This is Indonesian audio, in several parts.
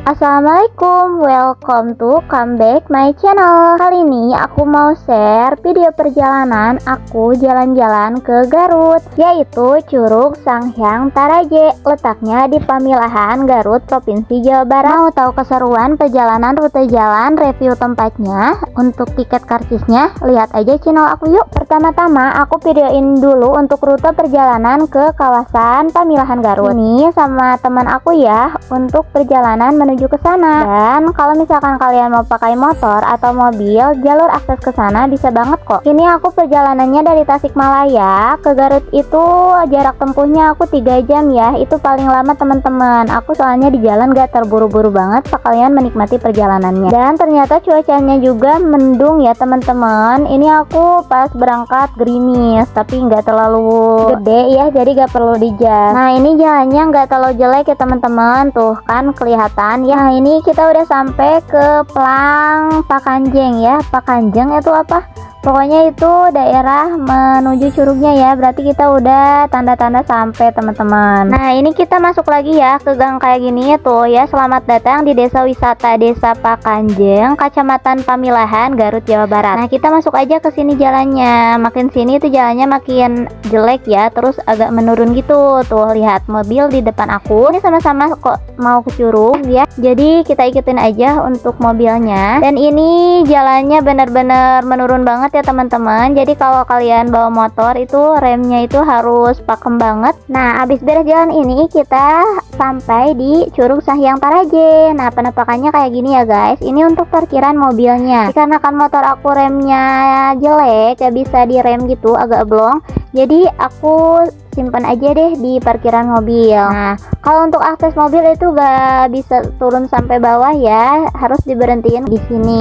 Assalamualaikum, welcome to come back my channel. Kali ini aku mau share video perjalanan aku jalan-jalan ke Garut, yaitu Curug Sanghyang Taraje. Letaknya di Pamilahan, Garut, Provinsi Jawa Barat. Mau tahu keseruan perjalanan, rute jalan, review tempatnya, untuk tiket karcisnya, lihat aja channel aku yuk. Pertama-tama aku videoin dulu untuk rute perjalanan ke kawasan Pamilahan Garut. Ini sama teman aku ya, untuk perjalanan menuju ke sana. Dan kalau misalkan kalian mau pakai motor atau mobil, jalur akses ke sana bisa banget kok. Ini aku perjalanannya dari Tasikmalaya ke Garut itu jarak tempuhnya aku 3 jam ya. Itu paling lama teman-teman. Aku soalnya di jalan gak terburu-buru banget, sekalian menikmati perjalanannya. Dan ternyata cuacanya juga mendung ya teman-teman. Ini aku pas berangkat gerimis, tapi nggak terlalu gede ya, jadi gak perlu dijas. Nah ini jalannya nggak terlalu jelek ya teman-teman, tuh kan kelihatan ya. Nah ini kita udah sampai ke Plang Pakanjeng ya. Pakanjeng itu apa? Pokoknya itu daerah menuju curugnya ya. Berarti kita udah tanda-tanda sampai teman-teman. Nah ini kita masuk lagi ya ke gang kayak gini tuh ya. Selamat datang di Desa Wisata Desa Pakanjeng, Kecamatan Pamilahan, Garut, Jawa Barat. Nah kita masuk aja ke sini jalannya. Makin sini tuh jalannya makin jelek ya. Terus agak menurun gitu. Tuh lihat mobil di depan aku. Ini sama-sama kok mau ke curug ya. Jadi kita ikutin aja untuk mobilnya. Dan ini jalannya benar-benar menurun banget ya teman-teman. Jadi kalau kalian bawa motor itu remnya itu harus pakem banget. Nah abis beres jalan ini kita sampai di Curug Sanghyang Taraje. Nah penampakannya kayak gini ya guys. Ini untuk parkiran mobilnya. Dikarenakan motor aku remnya jelek, gak bisa direm gitu, agak blong, jadi aku simpan aja deh di parkiran mobil. Nah kalau untuk akses mobil itu gak bisa turun sampai bawah ya, harus diberhentiin di sini.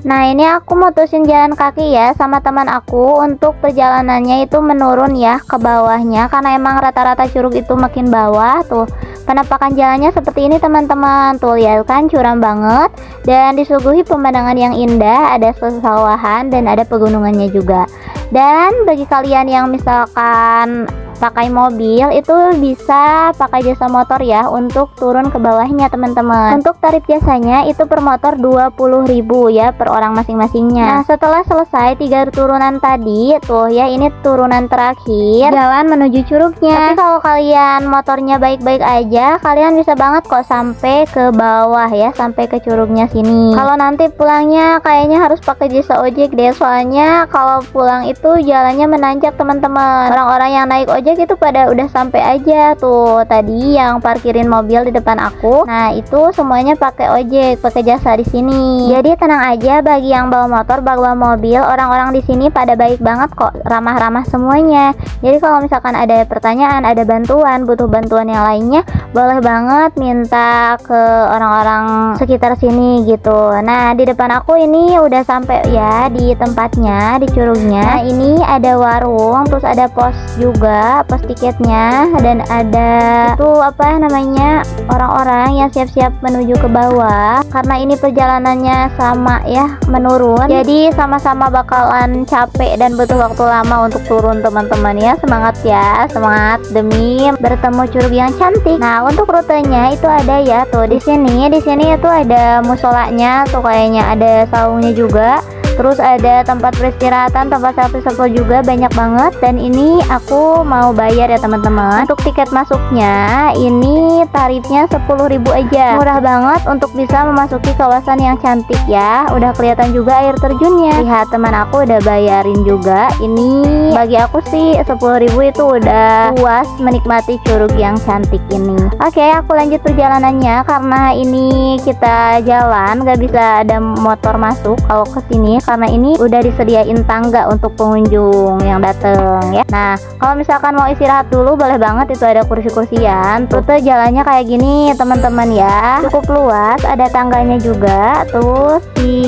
Nah ini aku mutusin jalan kaki ya sama teman aku untuk perjalanannya itu menurun ya ke bawahnya, karena emang rata-rata curug itu makin bawah. Tuh penampakan jalannya seperti ini teman-teman. Tuh lihat kan, curam banget dan disuguhi pemandangan yang indah, ada pesawahan dan ada pegunungannya juga. Dan bagi kalian yang misalkan pakai mobil itu bisa pakai jasa motor ya untuk turun ke bawahnya teman-teman. Untuk tarif jasanya itu per motor 20.000 ya per orang masing-masingnya. Nah setelah selesai 3 turunan tadi tuh ya, ini turunan terakhir jalan menuju curugnya. Tapi kalau kalian motornya baik-baik aja, kalian bisa banget kok sampai ke bawah ya, sampai ke curugnya sini. Kalau nanti pulangnya kayaknya harus pakai jasa ojek deh, soalnya kalau pulang itu jalannya menanjak teman-teman. Orang-orang yang naik ojek itu pada udah sampai aja tuh tadi yang parkirin mobil di depan aku. Nah itu semuanya pakai ojek, pakai jasa di sini. Jadi tenang aja bagi yang bawa motor, bawa mobil, orang-orang di sini pada baik banget kok, ramah-ramah semuanya. Jadi kalau misalkan ada pertanyaan, ada bantuan, butuh bantuan yang lainnya, boleh banget minta ke orang-orang sekitar sini gitu. Nah di depan aku ini udah sampai ya di tempatnya, di curugnya. Nah ini ada warung, terus ada pos juga, pos tiketnya, dan ada itu apa namanya, orang-orang yang siap-siap menuju ke bawah. Karena ini perjalanannya sama ya, menurun, jadi sama-sama bakalan capek dan butuh waktu lama untuk turun teman-teman ya. Semangat ya, semangat demi bertemu curug yang cantik. Nah untuk rutenya itu ada ya tuh di sini itu ada musolanya tuh, kayaknya ada saungnya juga. Terus ada tempat peristirahatan, tempat selfie juga banyak banget. Dan ini aku mau bayar ya teman-teman. Untuk tiket masuknya ini tarifnya 10.000 aja. Murah banget untuk bisa memasuki kawasan yang cantik ya. Udah kelihatan juga air terjunnya. Lihat teman aku udah bayarin juga. Ini bagi aku sih 10.000 itu udah puas menikmati curug yang cantik ini. Oke, aku lanjut perjalanannya karena ini kita jalan, gak bisa ada motor masuk kalau ke sini, karena ini udah disediain tangga untuk pengunjung yang dateng ya. Nah kalau misalkan mau istirahat dulu boleh banget, itu ada kursi-kursian. Rute jalannya kayak gini teman-teman ya, cukup luas, ada tangganya juga. Terus di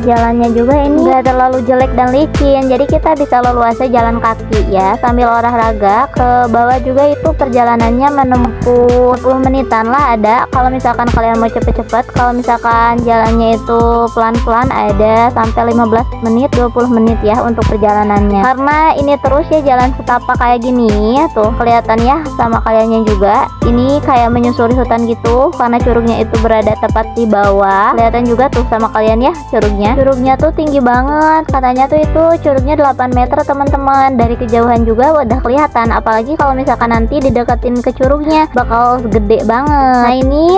jalannya juga ini gak terlalu jelek dan licin, jadi kita bisa leluasa jalan kaki ya sambil olahraga. Ke bawah juga itu perjalanannya menempuh 10 menitan lah ada, kalau misalkan kalian mau cepet-cepet. Kalau misalkan jalannya itu pelan-pelan ada sampai 15 menit 20 menit ya untuk perjalanannya, karena ini terus ya jalan setapak kayak gini. Tuh kelihatan ya sama kaliannya juga, ini kayak menyusuri hutan gitu karena curugnya itu berada tepat di bawah. Kelihatan juga tuh sama kalian ya curugnya tuh tinggi banget, katanya tuh itu curugnya 8 meter teman-teman. Dari kejauhan juga udah kelihatan, apalagi kalau misalkan nanti dideketin ke curugnya bakal gede banget. Nah ini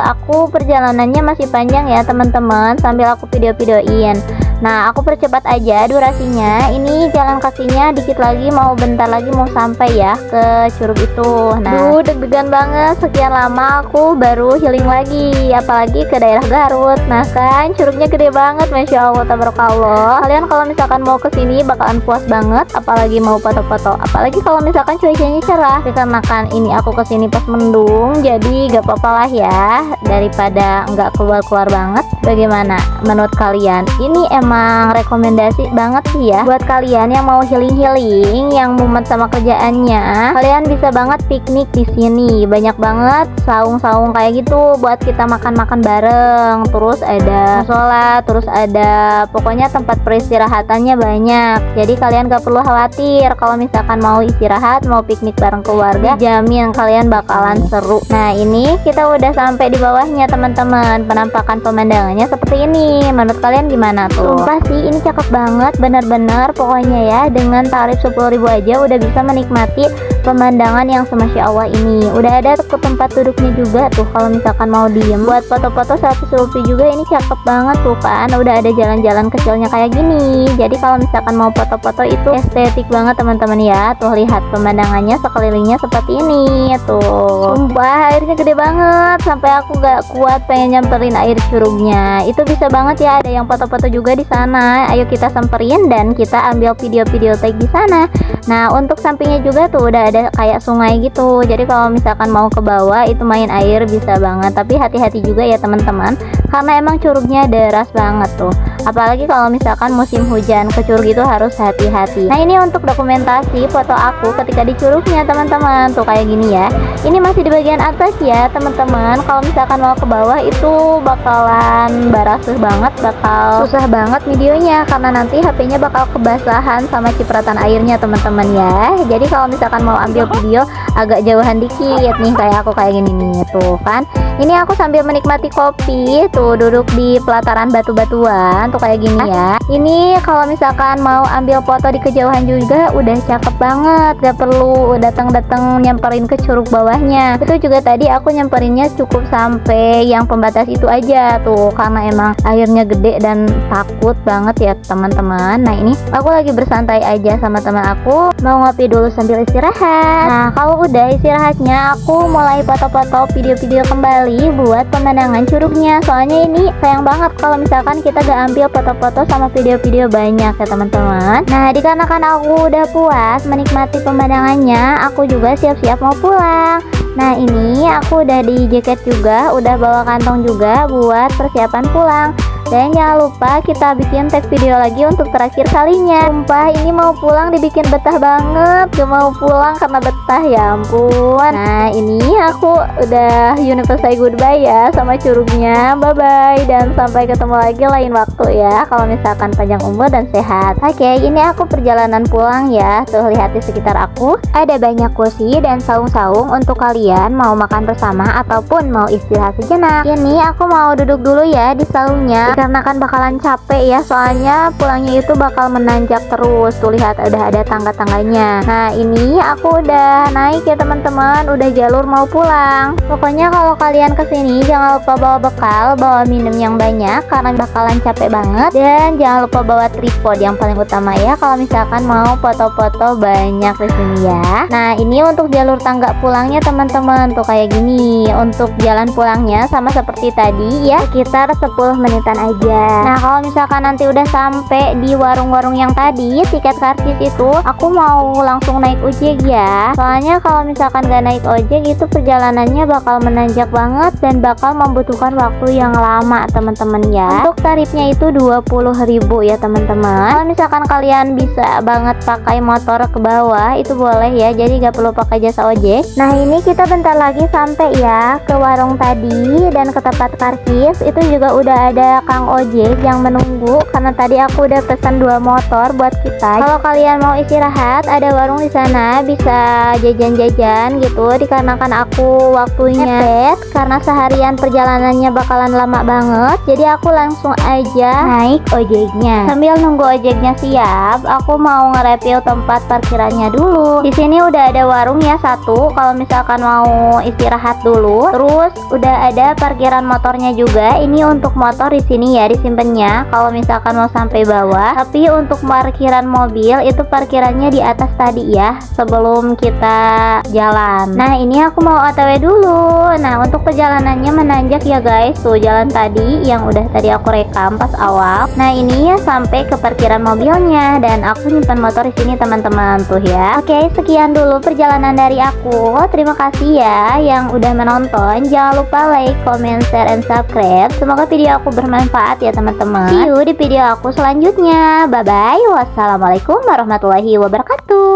aku perjalanannya masih panjang ya teman-teman, sambil aku video-videoin. Nah aku percepat aja durasinya, ini jalan kakinya dikit lagi, mau bentar lagi mau sampai ya ke curug itu. Nah deg-degan banget, sekian lama aku baru healing lagi, apalagi ke daerah Garut. Nah kan curugnya gede banget, masya Allah tabarakallah. Kalian kalau misalkan mau kesini bakalan puas banget, apalagi mau foto-foto, apalagi kalau misalkan cuacanya cerah. Dikarenakan ini aku kesini pas mendung, jadi gak apa-apa lah ya, daripada nggak keluar-keluar banget. Bagaimana menurut kalian? Ini emang rekomendasi banget sih ya buat kalian yang mau healing-healing, yang mumet sama kerjaannya. Kalian bisa banget piknik di sini, banyak banget saung-saung kayak gitu buat kita makan-makan bareng. Terus ada musola, terus ada pokoknya tempat peristirahatannya banyak. Jadi kalian gak perlu khawatir kalau misalkan mau istirahat, mau piknik bareng keluarga, jamin kalian bakalan seru. Nah ini kita udah sampai di bawahnya teman-teman, penampakan pemandangannya seperti ini. Menurut kalian gimana tuh? Sumpah sih ini cakep banget, bener-bener pokoknya ya, dengan tarif 10.000 aja udah bisa menikmati pemandangan yang semasya Allah ini. Udah ada ke tempat duduknya juga tuh kalau misalkan mau diem buat foto-foto, selfie juga. Ini cakep banget tuh kan, udah ada jalan-jalan kecilnya kayak gini. Jadi kalau misalkan mau foto-foto itu estetik banget teman-teman ya. Tuh lihat pemandangannya sekelilingnya seperti ini tuh. Sumpah airnya gede banget, sampai aku gak kuat pengen nyamperin air curugnya. Itu bisa banget ya, ada yang foto-foto juga di sana. Ayo kita samperin dan kita ambil video-video tag di sana. Nah untuk sampingnya juga tuh udah ada kayak sungai gitu. Jadi kalau misalkan mau ke bawah itu main air bisa banget, tapi hati-hati juga ya teman-teman, karena emang curugnya deras banget tuh. Apalagi kalau misalkan musim hujan, ke curug itu harus hati-hati. Nah ini untuk dokumentasi foto aku ketika di curugnya teman-teman, tuh kayak gini ya. Ini masih di bagian atas ya teman-teman. Kalau misalkan mau ke bawah itu bakalan barasih banget, bakal susah banget videonya karena nanti HP-nya bakal kebasahan sama cipratan airnya teman-teman ya. Jadi kalau misalkan mau ambil video agak jauhan dikit nih, kayak aku kayak gini nih tuh kan. Ini aku sambil menikmati kopi tuh, duduk di pelataran batu-batuan tuh kayak gini ya. Ini kalau misalkan mau ambil foto di kejauhan juga udah cakep banget, gak perlu datang-datang nyamperin ke curug bawahnya. Itu juga tadi aku nyamperinnya cukup sampai yang pembatas itu aja tuh, karena emang airnya gede dan takut banget ya teman-teman. Nah ini aku lagi bersantai aja sama teman aku, mau ngopi dulu sambil istirahat. Nah kalau udah istirahatnya aku mulai foto-foto, video-video kembali buat pemandangan curugnya. Soalnya ini sayang banget kalau misalkan kita gak ambil foto-foto sama video-video banyak ya teman-teman. Nah dikarenakan aku udah puas menikmati pemandangannya, aku juga siap-siap mau pulang. Nah ini aku udah di jaket juga, udah bawa kantong juga buat persiapan pulang. Dan jangan lupa kita bikin tag video lagi untuk terakhir kalinya. Sumpah ini mau pulang dibikin betah banget, gak mau pulang karena betah ya ampun. Nah ini aku udah say goodbye ya sama curugnya. Bye bye dan sampai ketemu lagi lain waktu ya, kalau misalkan panjang umur dan sehat. Oke ini aku perjalanan pulang ya. Tuh lihat di sekitar aku ada banyak kursi dan saung-saung untuk kalian mau makan bersama ataupun mau istirahat sejenak. Ini aku mau duduk dulu ya di saungnya, karena kan bakalan capek ya, soalnya pulangnya itu bakal menanjak terus. Tuh lihat udah ada tangga-tangganya. Nah ini aku udah naik ya teman-teman, udah jalur mau pulang. Pokoknya kalau kalian kesini jangan lupa bawa bekal, bawa minum yang banyak karena bakalan capek banget. Dan jangan lupa bawa tripod yang paling utama ya, kalau misalkan mau foto-foto banyak di sini ya. Nah ini untuk jalur tangga pulangnya teman-teman, tuh kayak gini. Untuk jalan pulangnya sama seperti tadi ya, sekitar 10 menitan aja. Nah kalau misalkan nanti udah sampai di warung-warung yang tadi tiket karcis itu, aku mau langsung naik ojek ya. Soalnya kalau misalkan gak naik ojek itu perjalanannya bakal menanjak banget dan bakal membutuhkan waktu yang lama teman-teman ya. Untuk tarifnya itu 20.000 ya teman-teman. Kalau misalkan kalian bisa banget pakai motor ke bawah itu boleh ya, jadi gak perlu pakai jasa ojek. Nah ini kita bentar lagi sampai ya ke warung tadi dan ke tempat karcis. Itu juga udah ada tukang ojek yang menunggu karena tadi aku udah pesan 2 motor buat kita. Kalau kalian mau istirahat, ada warung di sana, bisa jajan-jajan gitu. Dikarenakan aku waktunya mepet karena seharian perjalanannya bakalan lama banget, jadi aku langsung aja naik ojeknya. Sambil nunggu ojeknya siap, aku mau nge-review tempat parkirannya dulu. Di sini udah ada warung ya satu, kalau misalkan mau istirahat dulu. Terus udah ada parkiran motornya juga. Ini untuk motor di sini ya disimpannya kalau misalkan mau sampai bawah. Tapi untuk parkiran mobil itu parkirannya di atas tadi ya, sebelum kita jalan. Nah, ini aku mau OTW dulu. Nah, untuk perjalanannya menanjak ya guys. Tuh jalan tadi yang udah tadi aku rekam pas awal. Nah, ini ya sampai ke parkiran mobilnya dan aku nyimpan motor di sini teman-teman tuh ya. Oke, sekian dulu perjalanan dari aku. Terima kasih ya yang udah menonton. Jangan lupa like, comment, share, and subscribe. Semoga video aku bermanfaat ya teman-teman. See you di video aku selanjutnya. Bye bye. Wassalamualaikum warahmatullahi wabarakatuh.